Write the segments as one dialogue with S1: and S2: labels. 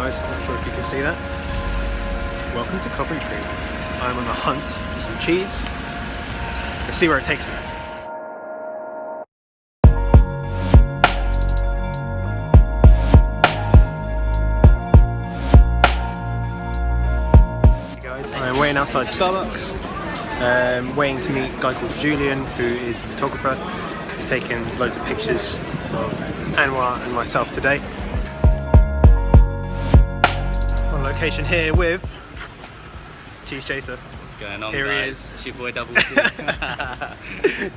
S1: guys, I'm not sure if you can see that. Welcome to Coventry. I'm on the hunt for some cheese. Let's see where it takes me. Hey guys, I'm waiting outside Starbucks. Waiting to meet a guy called Julian, who is a photographer. He's taken loads of pictures of Anhwa and myself today. On location here with Cheese Chaser.
S2: What's going on,
S1: here
S2: guys?
S1: He is.
S2: It's your boy Double C.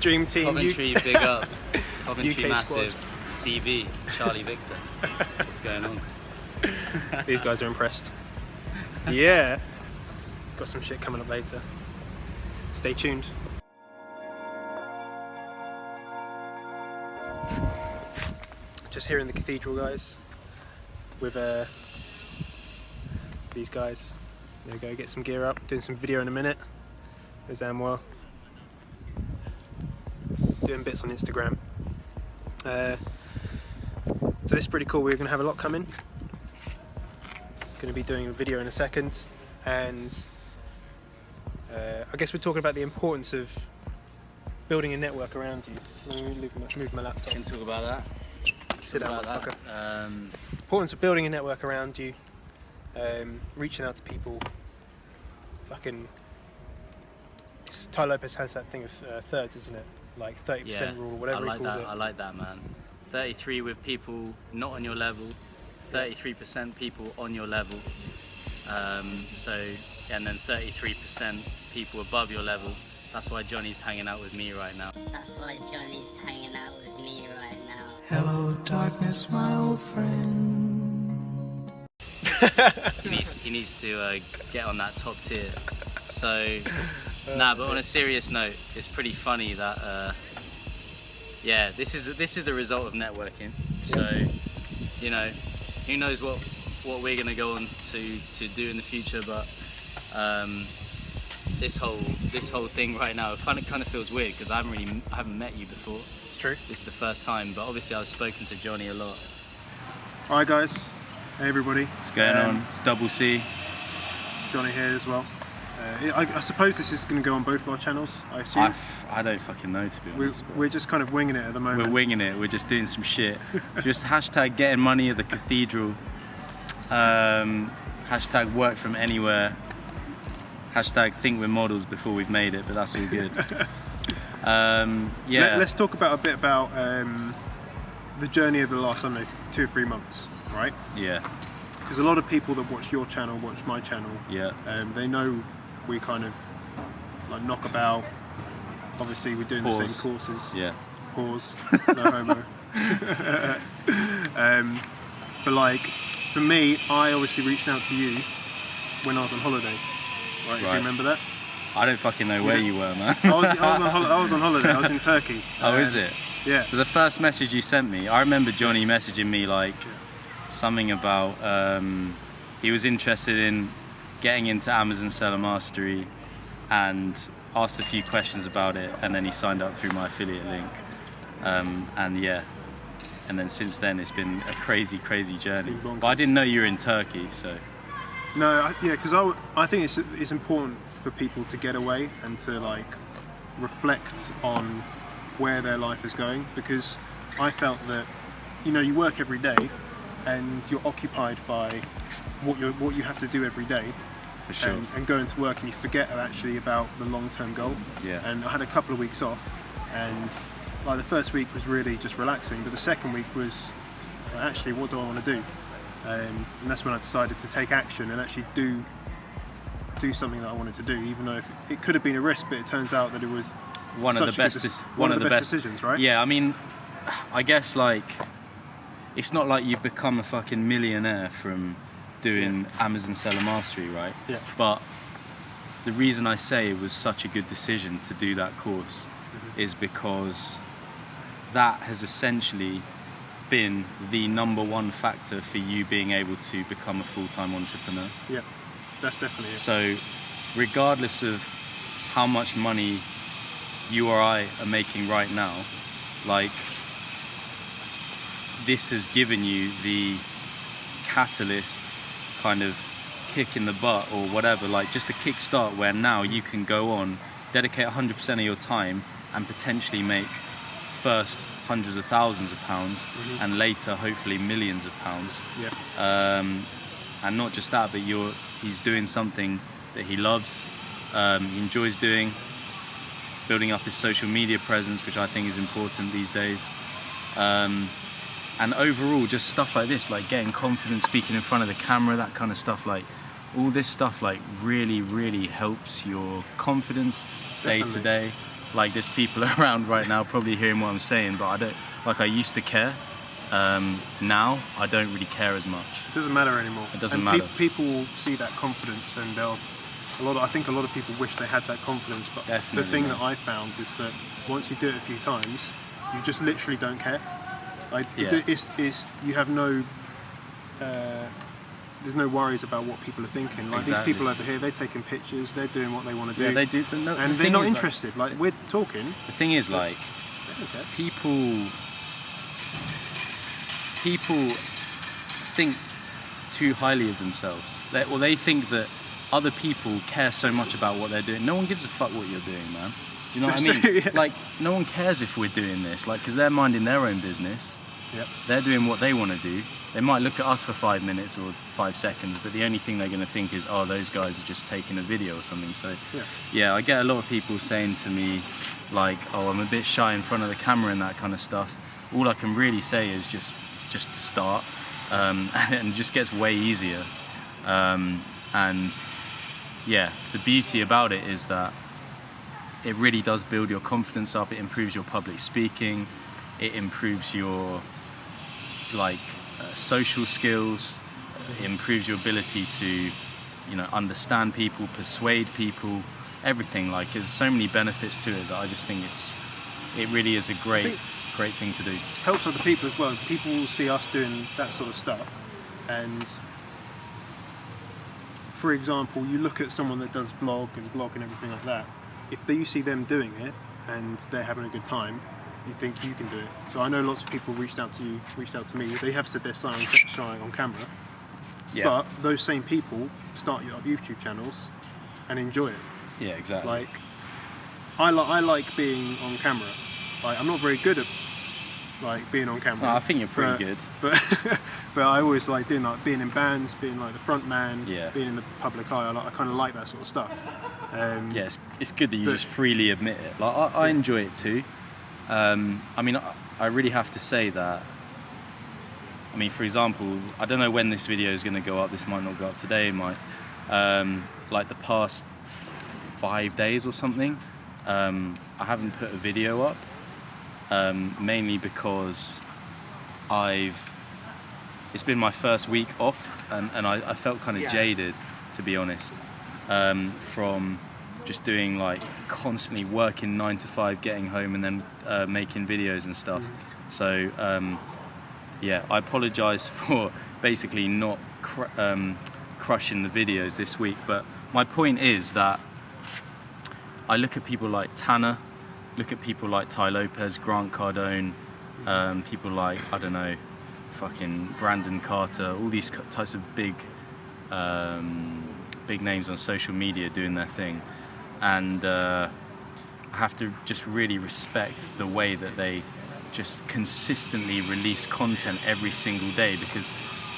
S1: Dream Team.
S2: Coventry, big up. Coventry,
S1: UK
S2: massive.
S1: squad.
S2: CV, Charlie Victor. What's going on?
S1: These guys are impressed. Yeah. Got some shit coming up later. Stay tuned. Just here in the cathedral, guys, with these guys. There we go, get some gear up, doing some video in a minute. There's Anhwa. Doing bits on Instagram. So this is pretty cool. We're going to have a lot coming. Going to be doing a video in a second, and I guess we're talking about the importance of building a network around you. Let me move my laptop.
S2: Can talk about that.
S1: Sit down,
S2: about
S1: fucker.
S2: that.
S1: Importance of building a network around you, reaching out to people. Fucking Tai Lopez has that thing of thirds, isn't it? Like 30% rule, or whatever he calls it.
S2: I like that, man. 33 with people not on your level, 33% people on your level. And then 33% people above your level. That's why Johnny's hanging out with me right now.
S3: That's why Johnny's hanging out with me right now.
S4: Hello, darkness, my old friend.
S2: He needs to get on that top tier. So, but on a serious note, it's pretty funny that this is the result of networking. So, you know, who knows what we're gonna go on to do in the future, but this whole thing right now kind of feels weird because I haven't met you before.
S1: It's true.
S2: This is the first time, but obviously I've spoken to Johnny a lot.
S1: Alright guys, hey everybody.
S2: What's going on? It's Double C.
S1: Johnny here as well. I suppose this is going to go on both of our channels, I assume.
S2: I don't fucking know, to be honest.
S1: We're just kind of winging it at the moment.
S2: We're winging it, we're just doing some shit. Just hashtag getting money at the cathedral. Hashtag work from anywhere. Hashtag think we're models before we've made it, but that's all good.
S1: Let's talk about a bit about the journey of the last, I don't know, 2 or 3 months, right?
S2: Yeah.
S1: Because a lot of people that watch your channel, watch my channel, they know we kind of like knock about. Obviously we're doing the same courses.
S2: Yeah.
S1: Pause. No homo. But like, for me, I obviously reached out to you when I was on holiday. Right, if you remember that?
S2: I don't fucking know where you were, man.
S1: I was on holiday, I was in Turkey.
S2: Oh, is it?
S1: Yeah.
S2: So the first message you sent me, I remember Johnny messaging me like something about he was interested in getting into Amazon Seller Mastery and asked a few questions about it, and then he signed up through my affiliate link. And then since then it's been a crazy journey. But I didn't know you were in Turkey, so.
S1: No, because I think it's important for people to get away and to like reflect on where their life is going, because I felt that, you know, you work every day and you're occupied by what you have to do every day.
S2: For sure.
S1: And going to work, and you forget actually about the long-term goal.
S2: Yeah. And
S1: I had a couple of weeks off, and like the first week was really just relaxing, but the second week was actually, what do I want to do? And that's when I decided to take action and actually do something that I wanted to do, even though it could have been a risk, but it turns out that it was one of the best decisions, right?
S2: Yeah, I mean, I guess like it's not like you've become a fucking millionaire from doing Amazon Seller Mastery, right?
S1: Yeah.
S2: But the reason I say it was such a good decision to do that course is because that has essentially been the #1 factor for you being able to become a full-time entrepreneur.
S1: Yeah, that's definitely it.
S2: So regardless of how much money you or I are making right now, like, this has given you the catalyst
S5: kind of kick in the butt or whatever, like just a kickstart where now you can go on, dedicate 100% of your time and potentially make first hundreds of thousands of pounds and later hopefully millions of pounds. And not just that, but he's doing something that he loves, he enjoys doing, building up his social media presence, which I think is important these days. And overall, just stuff like this, like getting confident, speaking in front of the camera, that kind of stuff, like all this stuff like really, really helps your confidence day to day. Like there's people around right now probably hearing what I'm saying, but I used to care. Now I don't really care as much.
S1: It doesn't matter anymore.
S5: It doesn't matter.
S1: People will see that confidence, and I think a lot of people wish they had that confidence. But
S5: Definitely,
S1: the thing that I found is that once you do it a few times, you just literally don't care. Like it's you have no. There's no worries about what people are thinking. Like these people over here, they're taking pictures, they're doing what they want to do.
S5: Yeah, they do.
S1: And they're not interested. Like we're talking.
S5: The thing is, like, people think too highly of themselves. They think that other people care so much about what they're doing. No one gives a fuck what you're doing, man. Do you know what I mean?
S1: True, yeah.
S5: Like, no one cares if we're doing this, like, because they're minding their own business.
S1: Yep.
S5: They're doing what they want to do. They might look at us for 5 minutes or 5 seconds, but the only thing they're going to think is, oh, those guys are just taking a video or something. So, yeah, I get a lot of people saying to me, like, oh, I'm a bit shy in front of the camera and that kind of stuff. All I can really say is just start, and it just gets way easier. And yeah, the beauty about it is that it really does build your confidence up. It improves your public speaking. It improves your social skills. It improves your ability to, understand people, persuade people, everything. Like, there's so many benefits to it that I just think it really is a great thing to do.
S1: Helps other people as well. People will see us doing that sort of stuff, and for example, you look at someone that does vlog and everything like that. If you see them doing it and they're having a good time, you think you can do it. So I know lots of people reached out to me. They have said they're shy on camera, but those same people start up YouTube channels and enjoy it.
S5: Yeah, exactly.
S1: Like I like being on camera. Like I'm not very good at being on camera.
S5: No, I think you're pretty good.
S1: But I always like doing being in bands, being like the front man, being in the public eye. I kind of like that sort of stuff.
S5: Yeah, it's good that you just freely admit it. Like I enjoy it too. I mean, I really have to say that. I mean, for example, I don't know when this video is going to go up. This might not go up today. It might. Like the past 5 days or something, I haven't put a video up. Mainly because it's been my first week off, and I felt kind of jaded, to be honest, from just doing constantly working 9 to 5, getting home and then making videos and stuff. So yeah, I apologise for basically not crushing the videos this week, but my point is that I look at people like Tanner, look at people like Tai Lopez, Grant Cardone, people like, I don't know, fucking Brandon Carter, all these types of big names on social media doing their thing, and I have to just really respect the way that they just consistently release content every single day, because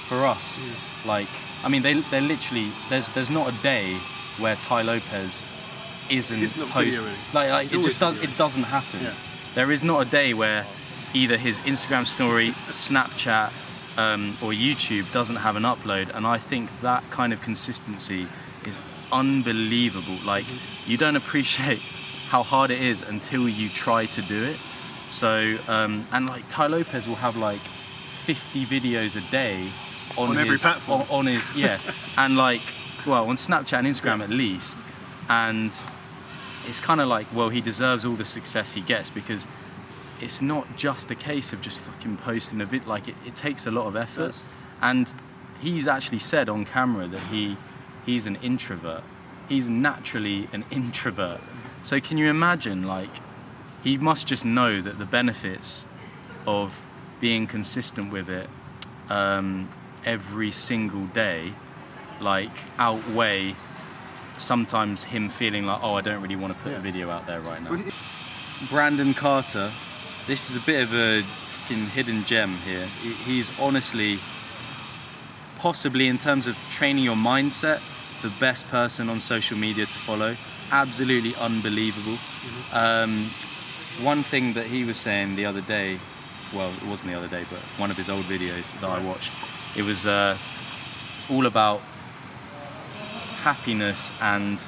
S5: for us, I mean, they're literally, there's not a day where Tai Lopez isn't posting. It doesn't happen. Yeah. There is not a day where either his Instagram story, Snapchat, or YouTube doesn't have an upload, and I think that kind of consistency is unbelievable. You don't appreciate how hard it is until you try to do it. So and Tai Lopez will have 50 videos a day on
S1: every platform,
S5: on his and on Snapchat and Instagram at least, and it's kind of he deserves all the success he gets, because it's not just a case of just fucking posting a vid. It takes a lot of effort, and he's actually said on camera that he's an introvert. He's naturally an introvert. So can you imagine, he must just know that the benefits of being consistent with it every single day like outweigh sometimes him feeling like, oh, I don't really want to put
S1: Yeah.
S5: a video out there right now. Brandon Carter, this is a bit of a fucking hidden gem here. He's honestly, possibly in terms of training your mindset, the best person on social media to follow. Absolutely unbelievable. One thing that he was saying the other day, well, it wasn't the other day, but one of his old videos that I watched, it was all about happiness, and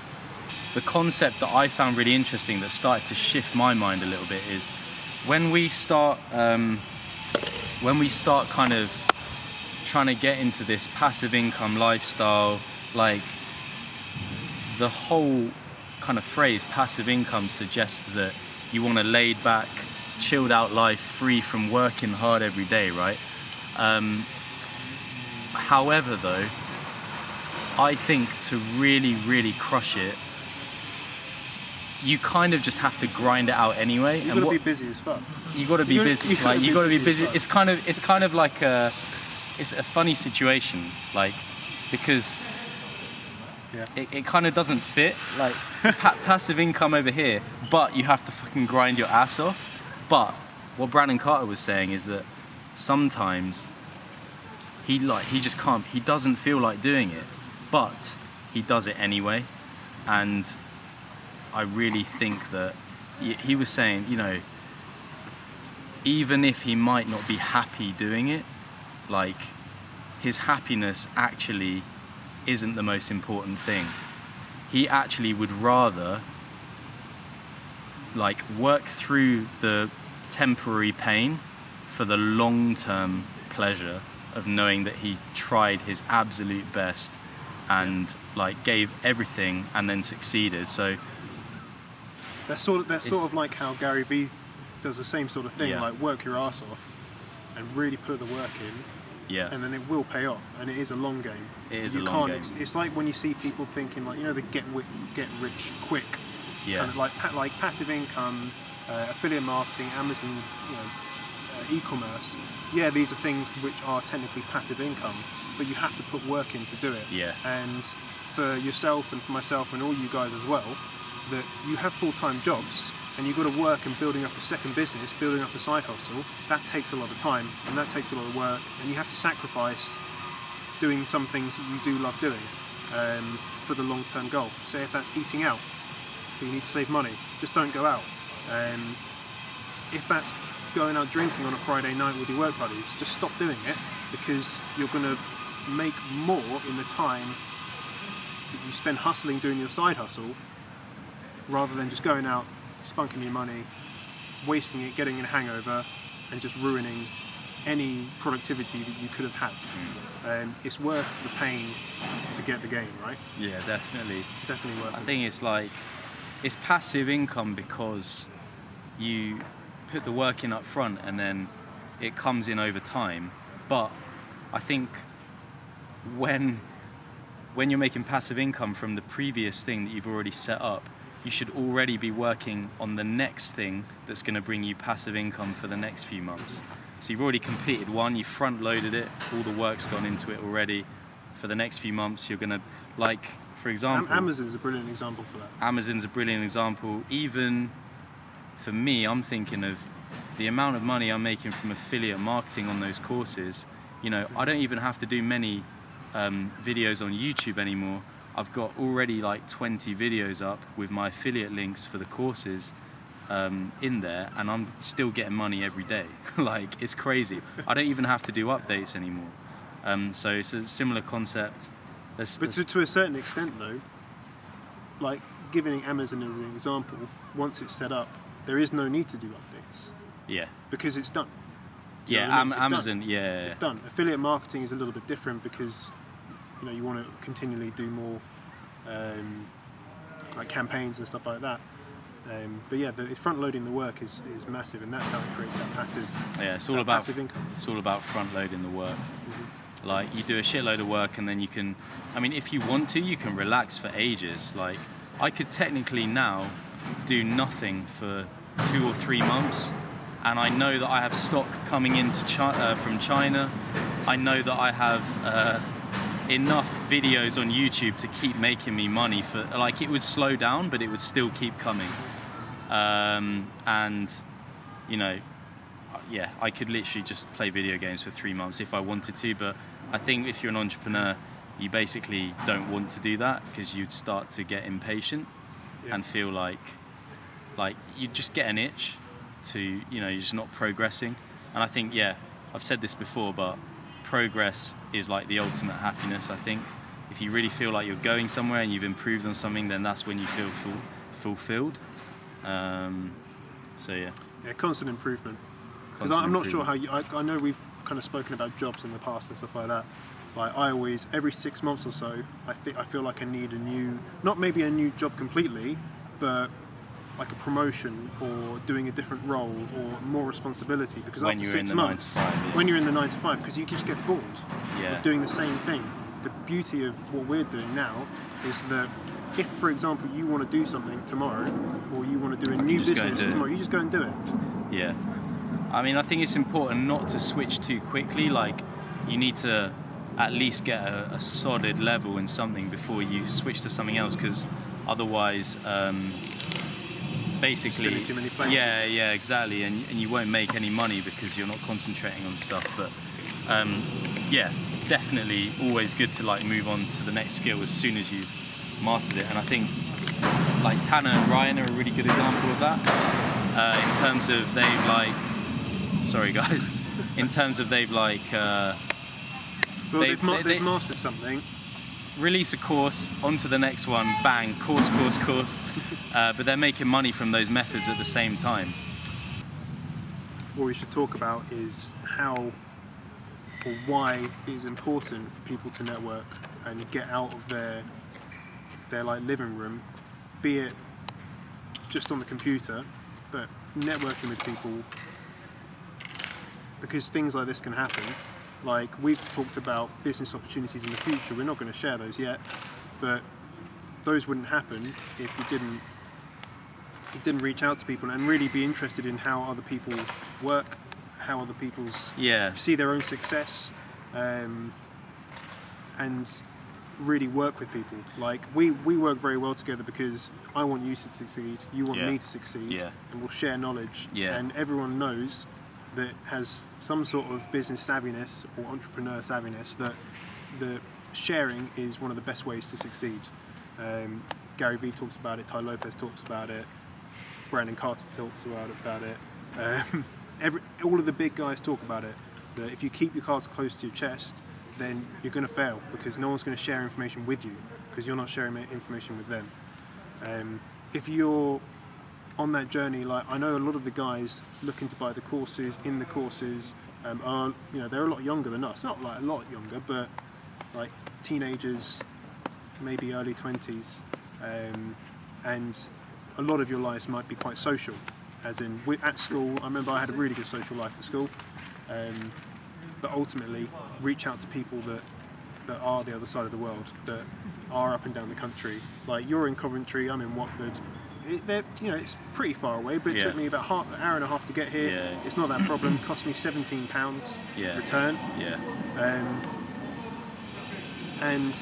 S5: the concept that I found really interesting that started to shift my mind a little bit is when we start kind of trying to get into this passive income lifestyle, like the whole kind of phrase passive income suggests that you want a laid back, chilled out life free from working hard every day, right? However though, I think to really crush it, you kind of just have to grind it out anyway.
S1: You've got to be busy as fuck.
S5: You got to be busy.
S1: You
S5: Like you got to be busy.
S1: as fuck.
S5: It's kind of like it's a funny situation, like because
S1: Yeah.
S5: it kind of doesn't fit. Like passive income over here, but you have to fucking grind your ass off. But what Brandon Carter was saying is that sometimes he just can't. He doesn't feel like doing it, but he does it anyway, and I really think that he was saying, you know, even if he might not be happy doing it, like his happiness actually isn't the most important thing. He actually would rather like work through the temporary pain for the long-term pleasure of knowing that he tried his absolute best and like gave everything and then succeeded. So
S1: That's sort of like how Gary Vee does the same sort of thing,
S5: Yeah.
S1: like work your ass off and really put the work in,
S5: yeah,
S1: and then it will pay off. And it is a long game.
S5: It is
S1: You
S5: a long
S1: can't-
S5: game.
S1: It's like when you see people thinking like, you know, the get rich quick,
S5: yeah,
S1: kind of like passive income, affiliate marketing, Amazon, you know, e-commerce. Yeah, these are things which are technically passive income, but you have to put work in to do it.
S5: Yeah.
S1: And for yourself and for myself and all you guys as well, that you have full-time jobs and you've got to work and building up a second business, building up a side hustle. That takes a lot of time and that takes a lot of work, and you have to sacrifice doing some things that you do love doing for the long-term goal. Say if that's eating out, but you need to save money, just don't go out. If that's going out drinking on a Friday night with your work buddies, just stop doing it, because you're going to make more in the time that you spend hustling doing your side hustle, rather than just going out, spunking your money, wasting it, getting a hangover, and just ruining any productivity that you could have had. It's worth the pain to get the gain, right?
S5: yeah, definitely.
S1: Definitely worth
S5: I
S1: it.
S5: think it's like, it's passive income because you put the work in up front and then it comes in over time. But I think when you're making passive income from the previous thing that you've already set up, you should already be working on the next thing that's going to bring you passive income for the next few months. So you've already completed one, you front loaded it, all the work's gone into it already. For the next few months you're going to, like, for example,
S1: Amazon's a brilliant example for that.
S5: Amazon's a brilliant example. Even for me, I'm thinking of the amount of money I'm making from affiliate marketing on those courses. You know, I don't even have to do many videos on YouTube anymore. I've got already like 20 videos up with my affiliate links for the courses in there, and I'm still getting money every day. Like, it's crazy. I don't even have to do updates anymore. So it's a similar concept.
S1: But to a certain extent though, like giving Amazon as an example, once it's set up, there is no need to do updates
S5: yeah,
S1: because it's done. Do you
S5: yeah,
S1: know what I mean? It's
S5: Amazon,
S1: done.
S5: yeah,
S1: It's done. Affiliate marketing is a little bit different because, you know, you want to continually do more like campaigns and stuff like that. But yeah, front loading the work is massive, and that's how it creates that passive.
S5: yeah. It's all
S1: that
S5: about
S1: passive income.
S5: it's all about front loading the work. Like, you do a shitload of work and then you can, I mean, if you want to, you can relax for ages. Like, I could technically now do nothing for 2 or 3 months, and I know that I have stock coming into from China. I know that I have enough videos on YouTube to keep making me money for, like, it would slow down, but it would still keep coming. And, you know, yeah, I could literally just play video games for 3 months if I wanted to, but I think if you're an entrepreneur, you basically don't want to do that because you'd start to get impatient and feel like you just get an itch to, you know, you're just not progressing. And I think, yeah, I've said this before, but progress is like the ultimate happiness, I think. If you really feel like you're going somewhere and you've improved on something, then that's when you feel fulfilled. So yeah.
S1: Yeah, constant improvement. Because I'm not sure how you, I know we've kind of spoken about jobs in the past and stuff like that. Like I always, every 6 months or so, I feel like I need a new, not maybe a new job completely, but like a promotion or doing a different role or more responsibility. Because
S5: when
S1: after
S5: you're
S1: 6
S5: in the
S1: months,
S5: 9 to 5, yeah.
S1: when you're in the 9 to 5, because you just get bored
S5: Yeah.
S1: of doing the same thing. The beauty of what we're doing now is that if, for example, you want to do something tomorrow, or you want to do a new business tomorrow, you just go and do it.
S5: Yeah. I mean, I think it's important not to switch too quickly. Like, you need to at least get a solid level in something before you switch to something else, because otherwise, basically,
S1: Spinning too many plates.
S5: yeah, exactly, and you won't make any money because you're not concentrating on stuff. But yeah, it's definitely always good to like move on to the next skill as soon as you've mastered it. And I think like Tanner and Ryan are a really good example of that. In terms of they've like, sorry guys, in terms of they've like,
S1: Well, they've mastered something.
S5: release a course, on to the next one, bang, course. But they're making money from those methods at the same time.
S1: What we should talk about is how or why it is important for people to network and get out of their like living room, be it just on the computer, but networking with people, because things like this can happen. Like we've talked about business opportunities in the future, we're not going to share those yet, but those wouldn't happen if you didn't reach out to people and really be interested in how other people work, how other people's see their own success, and really work with people. Like we work very well together because I want you to succeed, you want me to succeed, and we'll share knowledge, and everyone knows that has some sort of business savviness or entrepreneur savviness that the sharing is one of the best ways to succeed. Gary Vee talks about it, Tai Lopez talks about it, Brandon Carter talks about it, all of the big guys talk about it, that if you keep your cards close to your chest, then you're going to fail because no one's going to share information with you because you're not sharing information with them. If you're on that journey, like I know a lot of the guys looking to buy the courses, in the courses, are, you know, they're a lot younger than us, not like a lot younger, but like teenagers, maybe early 20s, and a lot of your lives might be quite social, as in at school. I remember I had a really good social life at school, but ultimately reach out to people that are the other side of the world, that are up and down the country. Like you're in Coventry, I'm in Watford. It's pretty far away, but it took me about an hour and a half to get here. It's not that problem. It cost me £17 return. And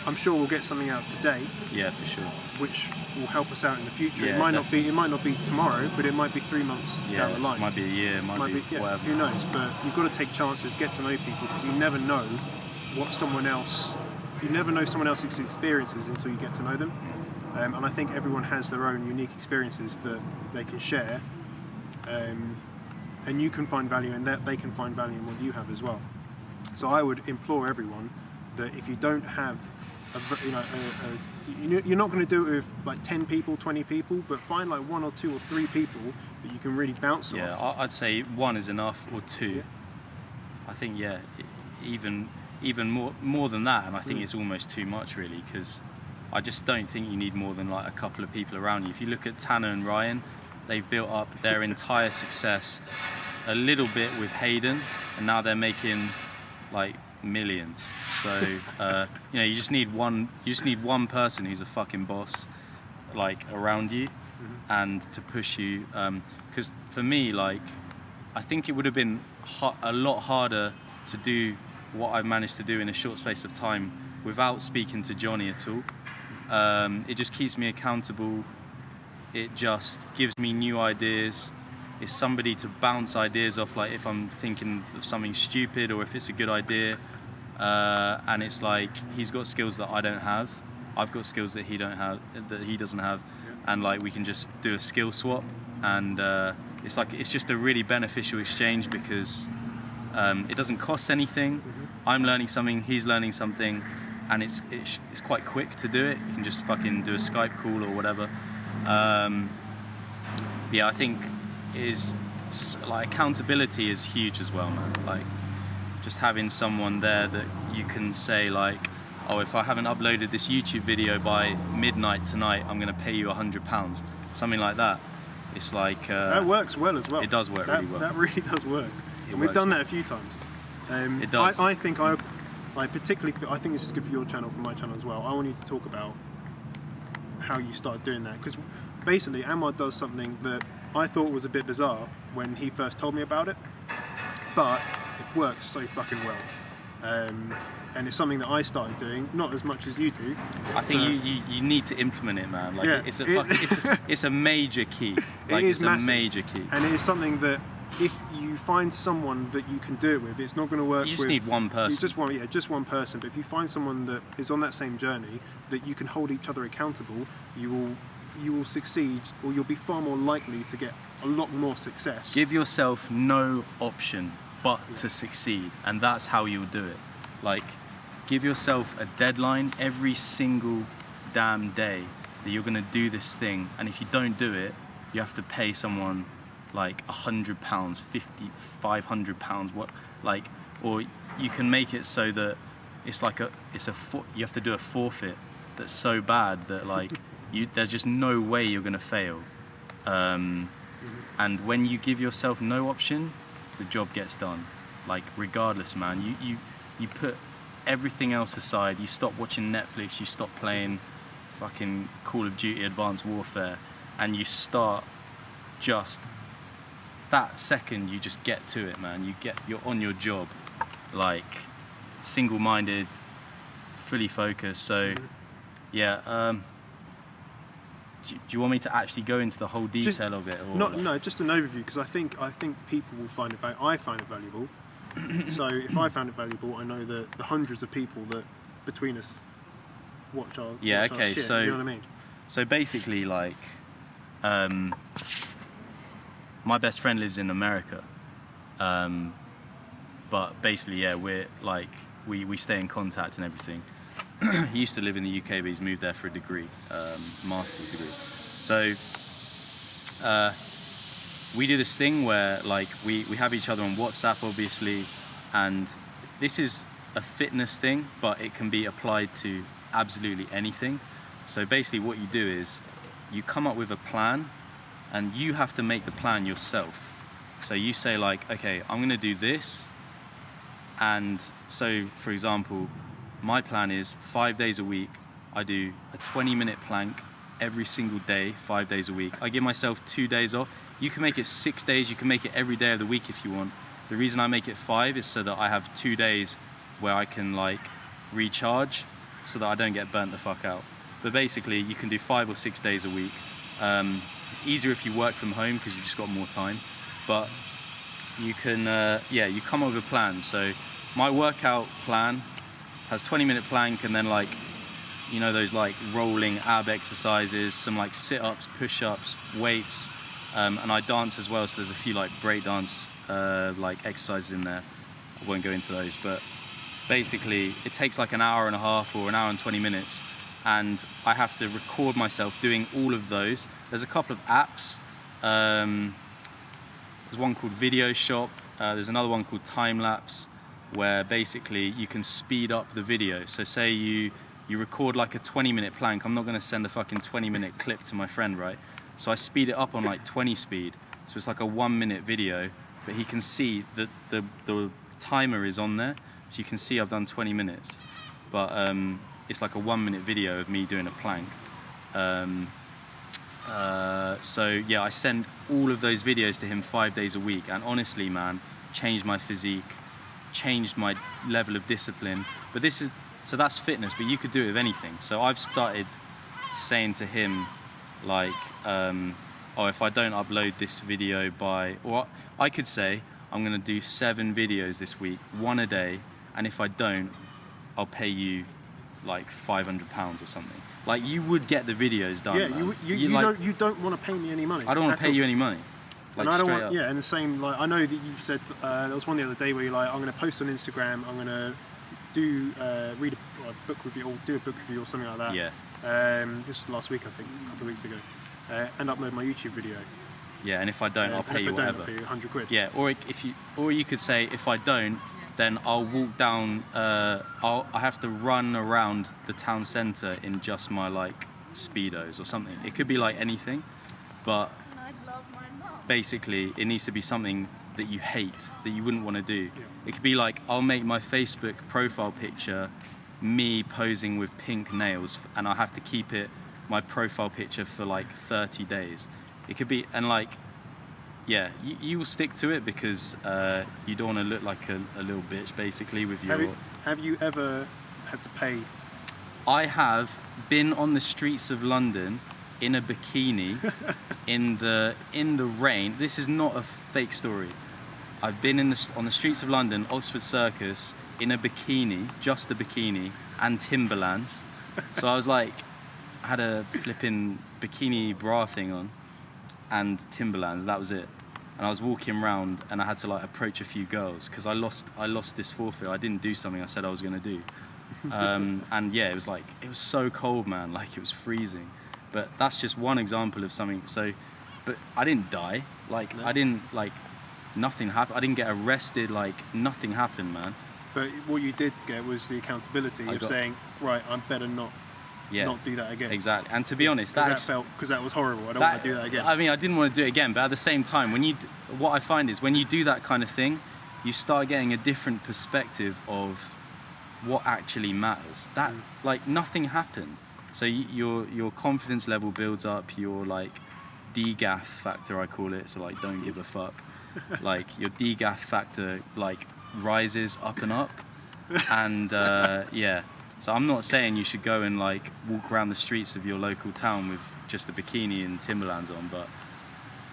S1: I'm sure we'll get something out today. Yeah, for sure. Which will help us out in the future. It might not be tomorrow, but it might be 3 months down the line.
S5: It might be a year, might be whatever.
S1: Who knows? But you've got to take chances, get to know people, because you never know someone else's experiences until you get to know them. And I think everyone has their own unique experiences that they can share, and you can find value in that, they can find value in what you have as well. So I would implore everyone that if you don't have you're not going to do it with like 10 people, 20 people, but find like 1 or 2 or 3 people that you can really bounce off.
S5: Yeah, I'd say 1 is enough, or 2. Yeah. I think even more than that, and I think it's almost too much really, because I just don't think you need more than like a couple of people around you. If you look at Tanner and Ryan, they've built up their entire success a little bit with Hayden, and now they're making like millions. So you just need one person who's a fucking boss like around you, and to push you, because for me, like, I think it would have been a lot harder to do what I've managed to do in a short space of time without speaking to Jonny at all. It just keeps me accountable. It just gives me new ideas. It's somebody to bounce ideas off, like if I'm thinking of something stupid or if it's a good idea. And it's like he's got skills that I don't have. I've got skills that he doesn't have, and like we can just do a skill swap. And it's just a really beneficial exchange because it doesn't cost anything. I'm learning something, he's learning something, and it's quite quick to do it. You can just fucking do a Skype call or whatever. Yeah, I think like accountability is huge as well, man. Like just having someone there that you can say like, oh, if I haven't uploaded this YouTube video by midnight tonight, I'm going to pay you £100, something like that. It's like
S1: that works well as well.
S5: It does work really well.
S1: That really does work. And we've done that a few times.
S5: It does.
S1: I think I particularly, I think this is good for your channel, for my channel as well. I want you to talk about how you started doing that, because basically Anhwa does something that I thought was a bit bizarre when he first told me about it, but it works so fucking well. And it's something that I started doing, not as much as you do.
S5: I think you need to implement it, man. Like
S1: yeah,
S5: it's a major key. Like it's a major key.
S1: And it is something that if you find someone that you can do it with, it's not going to work.
S5: You just need one person.
S1: Just one person. But if you find someone that is on that same journey, that you can hold each other accountable, you will succeed, or you'll be far more likely to get a lot more success.
S5: Give yourself no option but to succeed, and that's how you'll do it. Like, give yourself a deadline every single damn day that you're gonna do this thing, and if you don't do it, you have to pay someone like £100, £50, £500, what, like, or you can make it so that it's like you have to do a forfeit that's so bad that like there's just no way you're gonna fail. And when you give yourself no option, the job gets done. Like regardless, man, you put everything else aside. You stop watching Netflix, you stop playing fucking Call of Duty Advanced Warfare, and you start just that second you just get to it, man. You're on your job, like single-minded, fully focused. So yeah, do you want me to actually go into the whole detail of it? Or
S1: no, just an overview, because I think people will find it I find it valuable. So if I found it valuable, I know that the hundreds of people that between us watch our watch our shit,
S5: so
S1: you know what I mean?
S5: So basically, like, my best friend lives in America, but basically, yeah, we're like we stay in contact and everything. He used to live in the UK, but he's moved there for a degree, master's degree. So we do this thing where like we have each other on WhatsApp, obviously, and this is a fitness thing, but it can be applied to absolutely anything. So basically what you do is you come up with a plan, and you have to make the plan yourself. So you say like, okay, I'm gonna do this, and so for example, my plan is 5 days a week, I do a 20-minute plank every single day, 5 days a week. I give myself 2 days off. You can make it 6 days, you can make it every day of the week if you want. The reason I make it 5 is so that I have 2 days where I can like recharge, so that I don't get burnt the fuck out. But basically you can do 5 or 6 days a week. It's easier if you work from home because you've just got more time. But you can, you come up with a plan. So my workout plan has 20-minute plank, and then like, you know, those like rolling ab exercises, some like sit-ups, push-ups, weights, and I dance as well, so there's a few like break dance like exercises in there. I won't go into those, but basically it takes like an hour and a half or an hour and 20 minutes, and I have to record myself doing all of those. There's a couple of apps. There's one called Video Shop, there's another one called Time Lapse, where basically you can speed up the video. So say you record like a 20-minute plank. I'm not going to send a fucking 20-minute clip to my friend, right? So I speed it up on like 20 speed. So it's like a 1-minute video, but he can see that the timer is on there. So you can see I've done 20 minutes. But it's like a 1-minute video of me doing a plank. So yeah, I send all of those videos to him 5 days a week. And honestly, man, changed my physique, changed my level of discipline. But this is So that's fitness, but you could do it with anything. So I've started saying to him, like, oh, if I don't upload this video by, or I could say, I'm gonna do 7 videos this week, 1 a day, and if I don't, I'll pay you like £500 or something. Like, you would get the videos done.
S1: Yeah,
S5: man.
S1: you don't want to pay me any money.
S5: I don't want to pay you any money. Like,
S1: and I don't
S5: straight
S1: want,
S5: up.
S1: yeah, and the same, like, I know that you've said, there was one the other day where you're like, I'm going to post on Instagram, I'm going to do, read a book review, or do a book review or something like that.
S5: Yeah.
S1: This was last week, I think, a couple of weeks ago. And upload my YouTube video.
S5: Yeah, and if I don't, I'll pay you whatever.
S1: I'll pay you 100 quid.
S5: Yeah, or you could say, if I don't, then I'll walk down, I have to run around the town centre in just my, like, Speedos or something. It could be like anything, but basically it needs to be something that you hate, that you wouldn't want to do.
S1: Yeah.
S5: It could be like, I'll make my Facebook profile picture me posing with pink nails, and I have to keep it my profile picture for like 30 days. It could be, and like, yeah, you will stick to it because you don't want to look like a little bitch, basically, with your...
S1: Have you ever had to pay?
S5: I have been on the streets of London in a bikini in the rain. This is not a fake story. I've been on the streets of London, Oxford Circus, in a bikini, just a bikini, and Timberlands. So I was like, I had a flipping bikini bra thing on and Timberlands, that was it. And I was walking around and I had to like approach a few girls because I lost this forfeit. I didn't do something I said I was going to do. And yeah, it was so cold, man, like it was freezing. But that's just one example of something. So, but I didn't die, like, no. I didn't, like, nothing happened. I didn't get arrested, like, nothing happened, man.
S1: But what you did get was the accountability of saying, right, I'm better not do that again.
S5: Exactly. And to be honest,
S1: because that was horrible. I don't want to do that again.
S5: I mean, I didn't want to do it again, but at the same time, what I find is when you do that kind of thing, you start getting a different perspective of what actually matters. That like nothing happened. So your confidence level builds up. Your like DGAF factor, I call it. So like, don't give a fuck. Like your DGAF factor like rises up and up, and yeah. So I'm not saying you should go and like walk around the streets of your local town with just a bikini and Timberlands on, but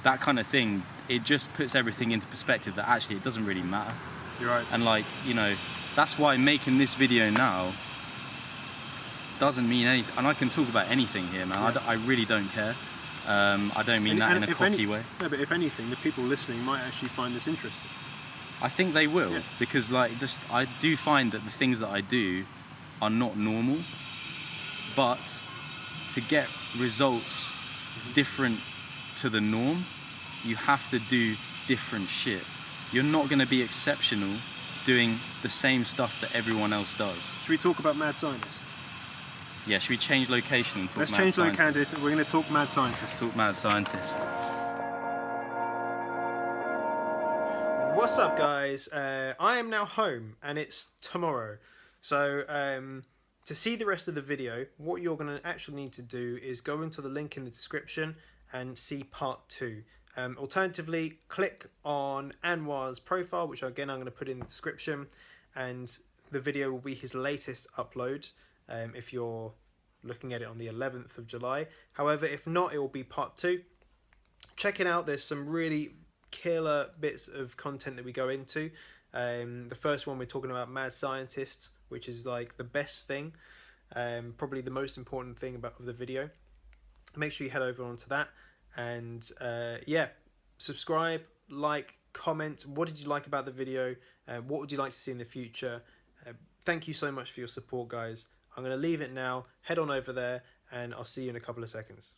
S5: that kind of thing, it just puts everything into perspective that actually it doesn't really matter.
S1: You're right.
S5: And like, you know, that's why making this video now doesn't mean anything. And I can talk about anything here, man. Yeah. I really don't care. I don't mean that in a cocky way.
S1: No, but if anything, the people listening might actually find this interesting.
S5: I think they will, because like, I do find that the things that I do are not normal, but to get results different to the norm, you have to do different shit. You're not going to be exceptional doing the same stuff that everyone else does.
S1: Should we talk about mad scientists?
S5: Yeah, should we change location and talk
S1: Let's
S5: mad
S1: change
S5: scientists?
S1: location. We're going to talk mad scientists.
S5: Talk mad scientists.
S1: What's up, guys? I am now home and it's tomorrow. So to see the rest of the video, what you're going to actually need to do is go into the link in the description and see part 2. Alternatively, click on Anhwa's profile, which again I'm going to put in the description, and the video will be his latest upload if you're looking at it on the 11th of July. However, if not, it will be part 2. Check it out. There's some really killer bits of content that we go into. The first one, we're talking about mad scientists, which is like the best thing, probably the most important thing of the video. Make sure you head over onto that, and yeah, subscribe, like, comment. What did you like about the video? What would you like to see in the future? Thank you so much for your support, guys. I'm going to leave it now. Head on over there, and I'll see you in a couple of seconds.